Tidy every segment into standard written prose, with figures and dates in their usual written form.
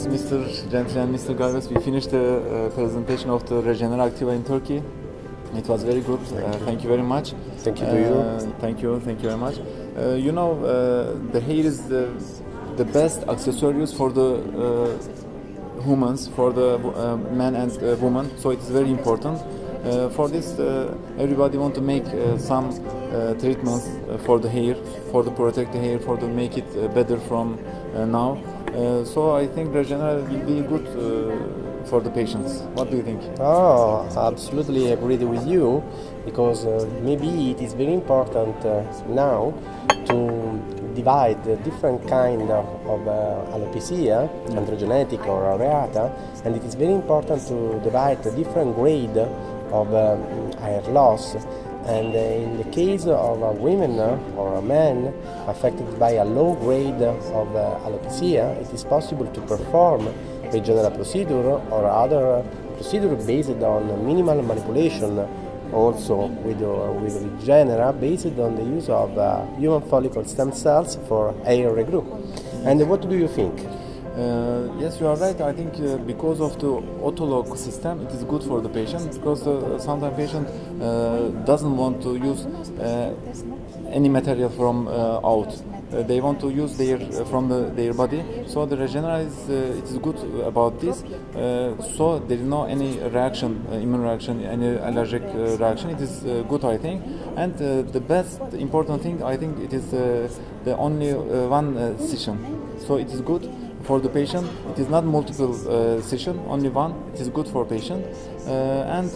Mr. Gentry and Mr. Gargas. We finished the presentation of the Regeneraactiva in Turkey. It was very good. Thank you very much. Thank you to you. Thank you very much. The hair is the best accessories for the humans, for the men and women. So it is very important. For this, everybody want to make some treatments for the hair, for to protect the hair, for to make it better from now. So I think Regenera will be good for the patients. What do you think? Oh, absolutely agreed with you, because maybe it is very important now to divide the different kind of alopecia, androgenetic or areata, and it is very important to divide the different grade of hair loss. And in the case of a women or a man affected by a low grade of alopecia, it is possible to perform Regenera procedure or other procedure based on minimal manipulation, also with Regenera based on the use of human follicle stem cells for hair regrowth. And what do you think? Yes, you are right. I think because of the autologous system, it is good for the patient, because sometimes patient doesn't want to use any material from out. They want to use from their body. So the Regenera it is good about this. So there is no any reaction, immune reaction, any allergic reaction. It is good, I think. And the best important thing, I think, it is the only one session. So it is good for the patient. It is not multiple session, only one. It is good for patient. And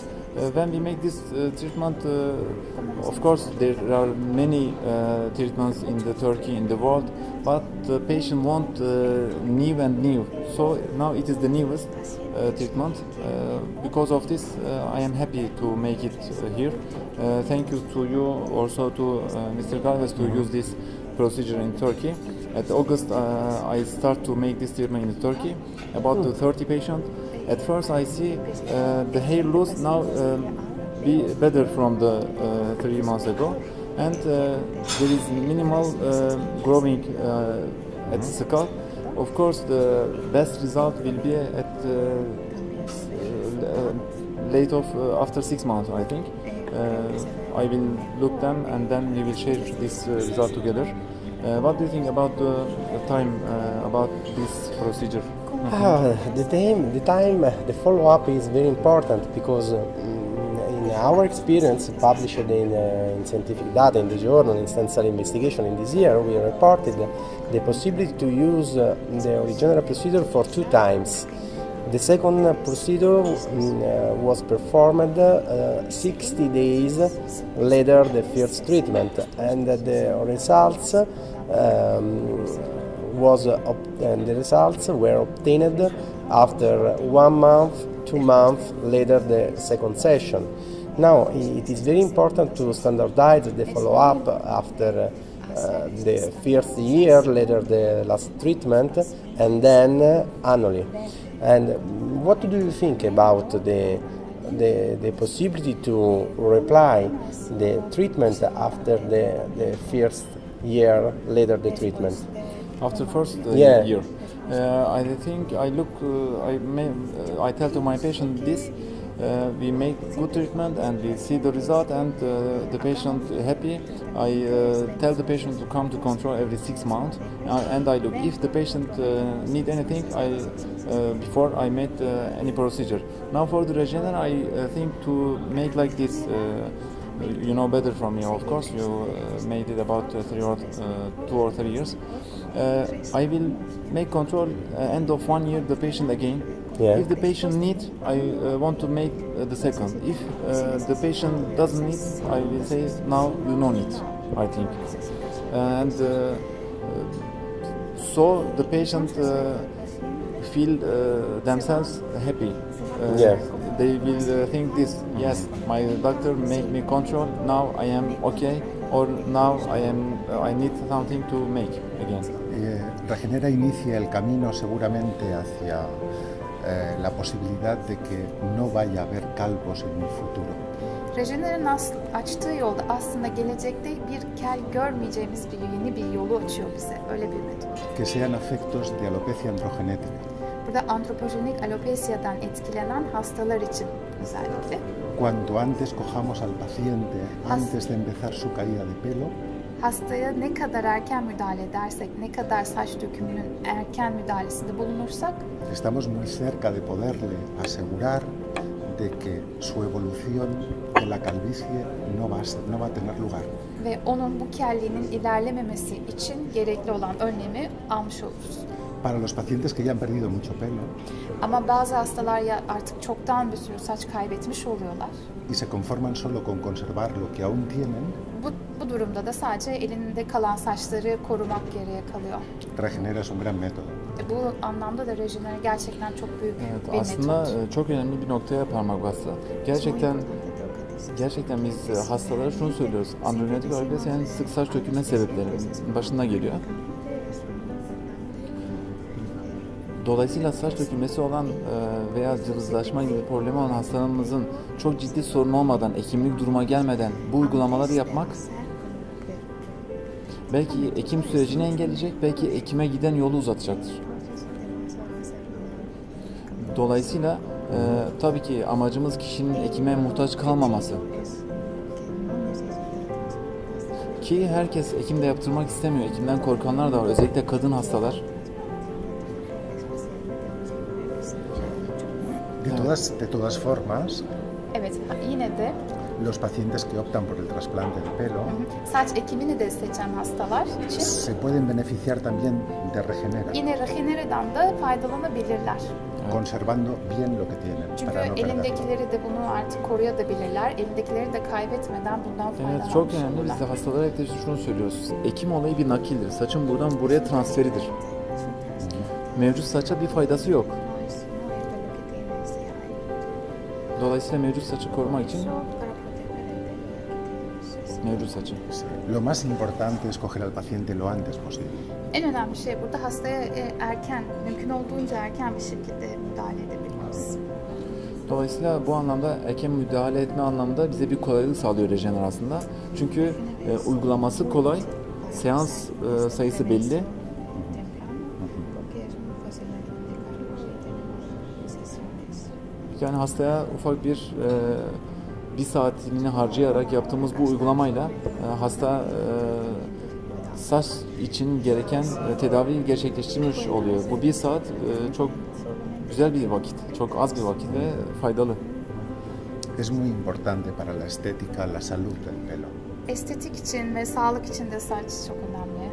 when we make this treatment, of course there are many treatments in the Turkey, in the world, but the patient want new and new. So now it is the newest treatment. Because of this, I am happy to make it here. Thank you to you, also to Mr. Galvez, to use this procedure in Turkey. At August, I start to make this treatment in Turkey, about the 30 patients. At first, I see the hair loss now be better from the 3 months ago, and there is minimal growing at the scalp. Of course, the best result will be at late of after 6 months, I think. I will look them, and then we will share this result together. What do you think about the time about this procedure? The follow-up is very important, because in our experience published in scientific data in the journal in stem cell investigation in this year, we reported the possibility to use the Regenera procedure for 2 times. The second procedure was performed 60 days later the first treatment, and the results were obtained after 1 month, 2 months later the second session. Now it is very important to standardize the follow-up after the first year, later the last treatment, and then annually. And what do you think about the possibility to reply the treatment after the first year, later the treatment? After first year, I think I tell to my patient this. We make good treatment and we see the result, and the patient happy. I tell the patient to come to control every 6 months, and I look if the patient need anything. Before I made any procedure. Now for the Regenera, I think to make like this. You know better from me, of course. You made it about 2 or 3 years. I will make control end of 1 year the patient again. Yeah. If the patient needs, I want to make the second. If the patient doesn't need, I will say now you no need, I think. And so the patient feel themselves happy. They will think this, yes, my doctor made me control, now I am okay, or now I need something to make again. Regenera inicia el camino seguramente hacia la posibilidad de que no vaya a haber calvos en un futuro. Regenera'nın açtığı yolda aslında gelecekte bir kel görmeyeceğimiz yeni bir yolu açıyor bize. Öyle bir metot. Que sean afectos de alopecia androgenética. burada antropojenik alopesiyadan etkilenen hastalar için özellikle. Cuanto antes cojamos al paciente antes de empezar su caída de pelo, Hastaya ne kadar erken müdahale edersek, ne kadar saç dökümünün erken müdahalesinde bulunursak estamos muy cerca de poderle asegurar de que su evolución de la calvicie no va a tener lugar. ve onun bu kelliğinin ilerlememesi için gerekli olan önlemi almış oluruz. Para los pacientes que ya han perdido mucho pelo Ama bazı hastalar ya artık çoktan bir sürü saç kaybetmiş oluyorlar. y se conforman solo con conservar lo que aún tienen, Bu durumda da sadece elinde kalan saçları korumak geriye kalıyor. Regenera es un gran método. Bu anlamda da Regenera gerçekten çok büyük Evet, bir aslında metot. çok önemli bir noktaya parmak bastı. Gerçekten biz hastalara şunu söylüyoruz. Androgenetik alopesiyanın sık saç dökülme sebepleri başında geliyor. Dolayısıyla saç dökülmesi olan veya cılızlaşma gibi problemi olan hastalarımızın çok ciddi sorun olmadan, ekimlik duruma gelmeden bu uygulamaları yapmak belki ekim sürecini engelleyecek, belki ekime giden yolu uzatacaktır. Dolayısıyla tabii ki amacımız kişinin ekime muhtaç kalmaması. Ki herkes ekim de yaptırmak istemiyor. Ekimden korkanlar da var. Özellikle kadın hastalar. De todas formas, Evet, yine de los pacientes que optan por el trasplante de pelo saç ekimini de seçen hastalar için se pueden beneficiar también de Regenera, yine Regenera'dan da faydalanabilirler. conservando bien lo que tienen Çünkü para no perderlo. elindekileri de bunu artık koruyabilirler. Elindekileri de kaybetmeden bundan Evet, faydalanmış çok önemli. olurlar. Biz de hastalara hep de şunu söylüyoruz. Ekim olayı bir nakildir. Saçın buradan buraya transferidir. Mevcut saça bir faydası yok. Dolayısıyla mevcut saçı korumak için mevcut saçı. Lo más importante es coger al paciente lo antes posible. En önemli şey burada hastaya erken, mümkün olduğunca erken bir şekilde müdahale edebilmemiz. Dolayısıyla bu anlamda erken müdahale etme anlamda bize bir kolaylık sağlıyor Regenera aslında. Çünkü uygulaması kolay, seans sayısı belli. Yani hastaya ufak bir saatini harcayarak yaptığımız bu uygulamayla hasta saç için gereken tedaviyi gerçekleştirmiş oluyor. Bu bir saat çok güzel bir vakit, çok az bir vakit ve faydalı. Es muy importante para la estética, la salud del pelo. Estetik için ve sağlık için de saç çok önemli.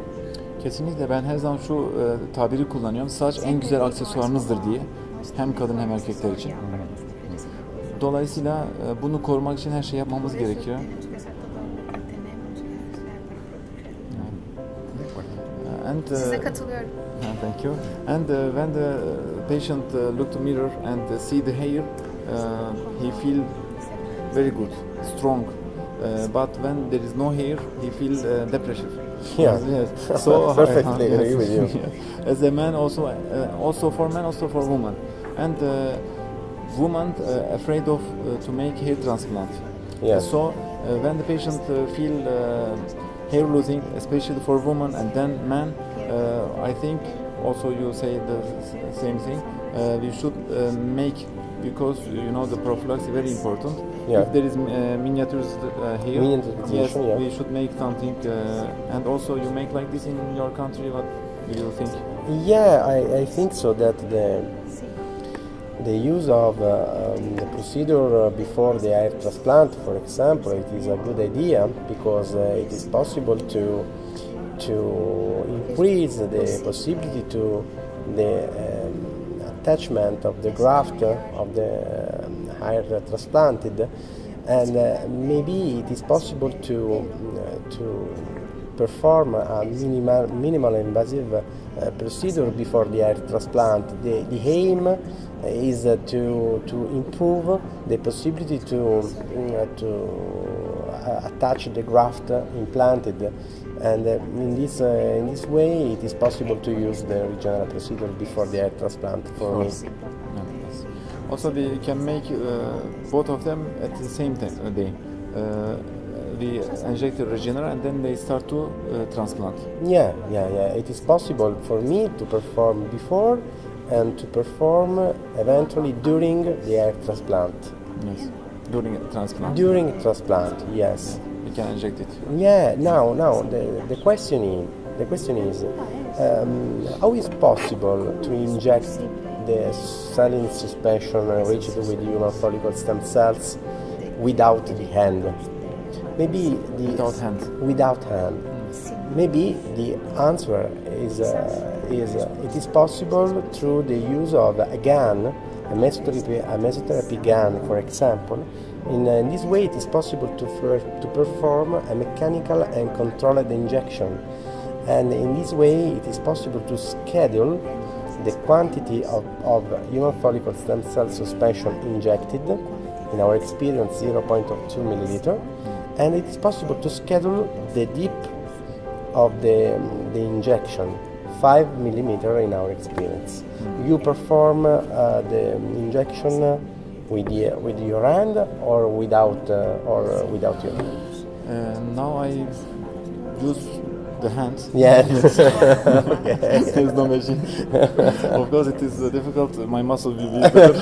Kesinlikle ben her zaman şu tabiri kullanıyorum. Saç en güzel aksesuarınızdır diye. Hem kadın hem erkekler için. Dolayısıyla bunu korumak için her şey yapmamız gerekiyor. And, Size katılıyorum. thank you. And when the patient look to mirror and see the hair, he feel very good, strong. But when there is no hair, he feel depression. Yeah. Yes. So Perfectly agree with you. As a man, also for men, also for women, and women afraid of to make hair transplant. Yes. So when the patient feel hair losing, especially for women and then men, I think also you say the same thing. We should make, because you know the prophylaxis is very important. Yeah. If there is miniatures here, Miniaturization, yes, yeah. we should make something. And also you make like this in your country. What do you think? Yeah, I think so that the use of the procedure before the hair transplant, for example, it is a good idea because it is possible to increase the possibility to the attachment of the graft of the hair transplanted, and maybe it is possible to perform a minimal invasive procedure before the hair transplant. The aim is to improve the possibility to attach the graft implanted, and in this way it is possible to use the Regenera procedure before the hair transplant for me. Yes. Also, we can make both of them at the same day. We inject the Regenera and then they start to transplant. Yeah. It is possible for me to perform before and to perform eventually during the hair transplant. Yes. During a transplant. During transplant, yes. We can inject it. Yeah. Now, the question is, how is possible to inject the saline suspension enriched with human follicle stem cells without the hand? Maybe Without hand. Without hand. Maybe the answer is it is possible through the use of a gun, a mesotherapy gun, for example. In this way, it is possible to perform a mechanical and controlled injection, and in this way, it is possible to schedule the quantity of human follicle stem cell suspension injected. In our experience, 0.2 milliliter, and it is possible to schedule the dip of the injection, 5 millimeter in our experience. You perform the injection with your hand or without your hand? Now I use the hand. Yes. Okay. There's no machine. Of course, it is difficult. My muscle will be better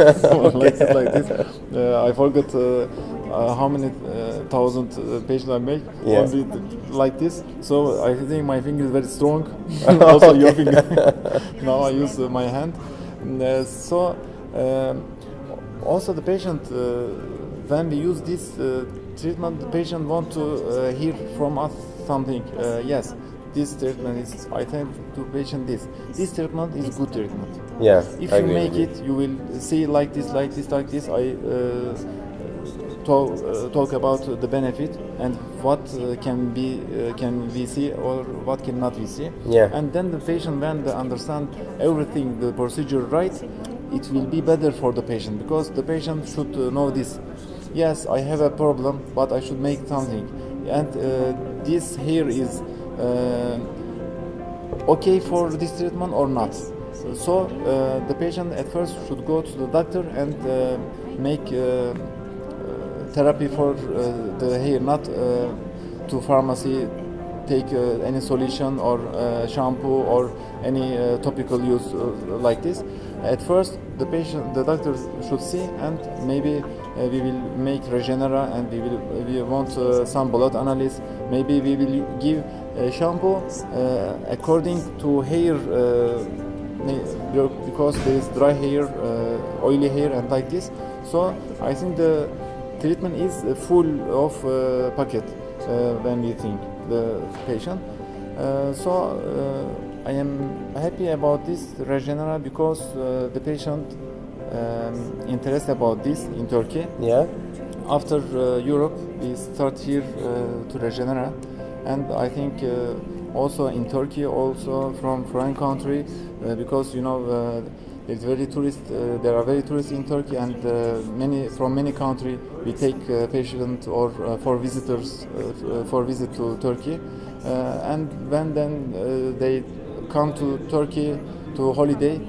like this. I forgot how many thousand patients I make. Yes. Only like this. So I think my finger is very strong. Also your finger. Now I use my hand. Also the patient, when we use this treatment, the patient want to hear from us something. Yes, this treatment is, I tell to patient this treatment is good treatment. Yeah. If you make it, you will see like this. I talk about the benefit and what can we see or what cannot we see. Yeah. And then the patient, when they understand everything, the procedure right, it will be better for the patient, because the patient should know this. Yes, I have a problem, but I should make something, and this hair is okay for this treatment or not. So the patient at first should go to the doctor and make therapy for the hair, not to pharmacy take any solution or shampoo or any topical use like this. At first, the doctor should see, and maybe we will make Regenera, and we want some blood analysis. Maybe we will give shampoo according to hair, because there is dry hair, oily hair, and like this. So I think the treatment is full of packet when we think the patient. I am happy about this Regenera, because the patient interested about this in Turkey. Yeah. After Europe, we start here to Regenera, and I think also in Turkey, also from foreign country, because it's very tourist. There are very tourists in Turkey, and from many countries we take patients or for visitors for visit to Turkey, and when then they come to Turkey to holiday.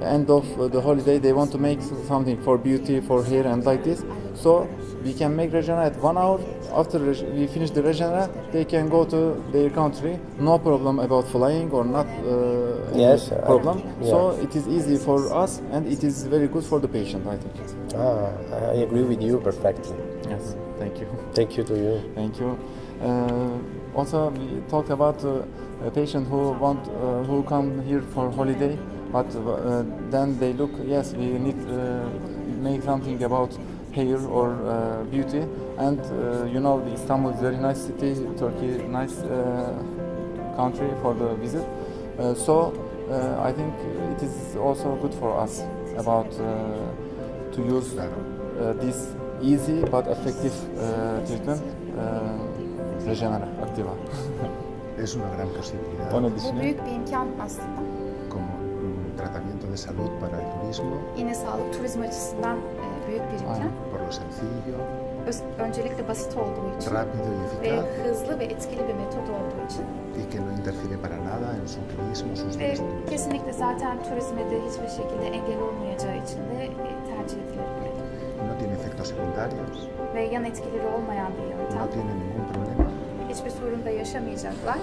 End of the holiday, they want to make something for beauty, for hair, and like this. So we can make Regenera at 1 hour. After we finish the Regenera, they can go to their country. No problem about flying or not. Yes. Problem. Yeah. So it is easy for us, and it is very good for the patient, I think. I agree with you perfectly. Yes. Thank you. Thank you to you. Thank you. Also, we talked about a patient who come here for holiday, but then they look. Yes, we need make something about hair or beauty, and Istanbul is very nice city, Turkey nice country for the visit. I think it is also good for us about to use this easy but effective treatment, Regeneraactiva. Es una gran posibilidad Onu Bu düşünün. büyük bir imkan aslında. como un tratamiento de salud para el turismo, Yine sağlık, turizm açısından büyük bir imkan. Aynen. por lo sencillo, Öncelikle basit olduğu için rápido y ve eficaz, hızlı ve etkili bir metot olduğu için. y que no interfiere para nada en su turismo, sus Ve destinos. kesinlikle zaten turizme de hiçbir şekilde engel olmayacağı için de tercih edilebilir. No tiene efectos secundarios, Ve yan etkileri olmayan bir no yöntem. tiene ningún problema, Hiçbir sorun da yaşamayacaklar.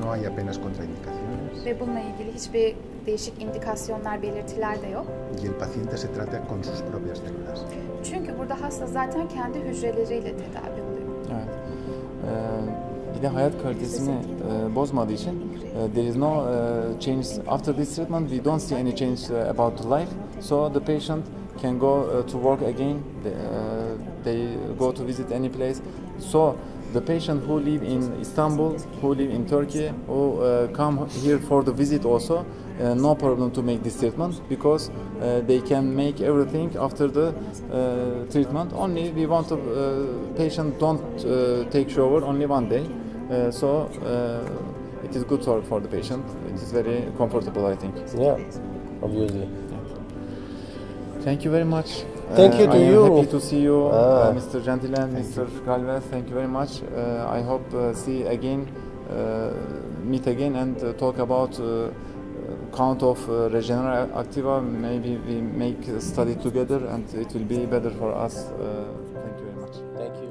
no hay apenas contraindicaciones. ve bununla ilgili hiçbir değişik indikasyonlar, belirtiler de yok. Y el paciente se trata con sus propias células. Çünkü burada hasta zaten kendi hücreleriyle tedavi oluyor. Evet. Bir de hayat kalitesini bozmadığı için there is no change after this treatment. We don't see any change about the life. So the patient can go to work again. They go to visit any place. So the patient who live in Istanbul, who live in Turkey, who come here for the visit also, no problem to make this treatment because they can make everything after the treatment. Only we want the patient don't take shower only one day. So it is good for the patient. It is very comfortable, I think. Yeah, obviously. Thank you very much. Thank you to I am you. happy to see you, Mr. Gentilen, Mr. Galvez. Thank you very much. I hope meet again and talk about count of Regeneraactiva. Maybe we make a study together and it will be better for us. Thank you very much. Thank you.